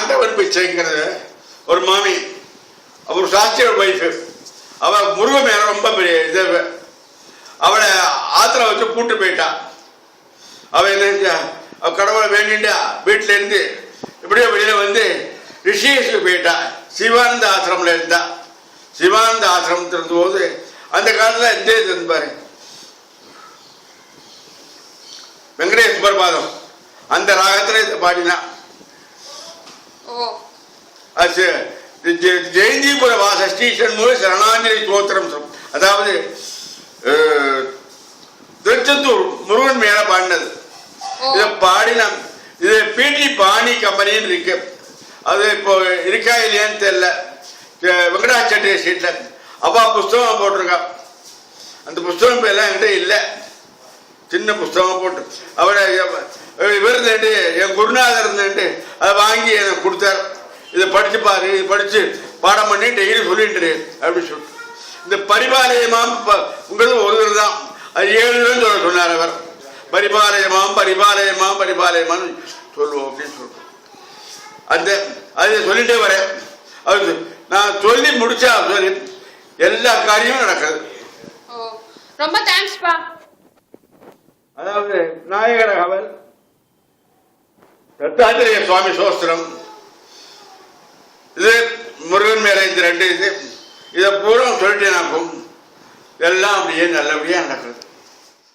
ஆண்டவன் பிச்சைங்கிறது ஒரு மாமி, அவர் சாஸ்திரியோட ஒய்ஃபு. அவள் முருகன் மேலே ரொம்ப பெரிய இது. அவளை ஆத்திர வச்சு கூட்டு போயிட்டா. அவள் என்ன அவள் கடவுளை வேண்டிண்டா வீட்டிலேருந்து இப்படியோ வெளியில் வந்து ரிஷிகேஷுக்கு போயிட்டா. சிவானந்த ஆசிரமில் இருந்தா. சிவானந்த ஆசிரமத்தில் இருந்தபோது அந்த காலத்தில் எந்த இது இருந்தாரு வெங்கடேஷ் சுப்பரபாதம் அந்த ராகத்தில் பாடினா. ஜெயந்திபுர வாசஸ்டீஷன் மூலம் சரணாஞ்சலி ஸ்தோத்திரம். அதாவது திருச்செந்தூர் முருகன் மேல பாடினது. இதை பாடினா இது பிடி பாணி கம்பெனின்னு இருக்கு. அது இப்போ இருக்கா இல்லையான்னு தெரியல. வெங்கடாச்செட்டி ஸ்ட்ரீட்ல அப்பா புஸ்தகம் போட்டிருக்கா. அந்த புஸ்தகம் எல்லாம் என்கிட்ட இல்லை. சின்ன புஸ்தகம் போட்டு அவரை இவர் என் குருநாதர் இருந்துட்டு அதை வாங்கி எனக்கு கொடுத்தார். இதை படிச்சு பாரு, இது படிச்சு பாடம் பண்ணி டெய்லி சொல்லிட்டு அப்படின்னு சொல்லிட்டு. இந்த பரிபாலயமாம் உங்கிறது ஒரு தான். அது 7 சொன்னார் அவர். பரிபாலயமாம் பரிபாலயமாம் பரிபாலயமான்னு சொல்லுவோம் அப்படின்னு சொல்லிட்டு அந்த அதை சொல்லிட்டே வரேன். அது நான் சொல்லி முடிச்சா சொல்லி எல்லா காரியமும் நடக்குது. ரொம்ப தேங்க்ஸ்பா. அதாவது நாயகரகவல், தத்தாத்திரேய சுவாமி சோஸ்திரம், இது முருகன் மேல இந்த 2 இது. இதை பூரா சொல்லிட்டு நாக்கும் எல்லாம் அப்படியே நல்லபடியா நடக்குது.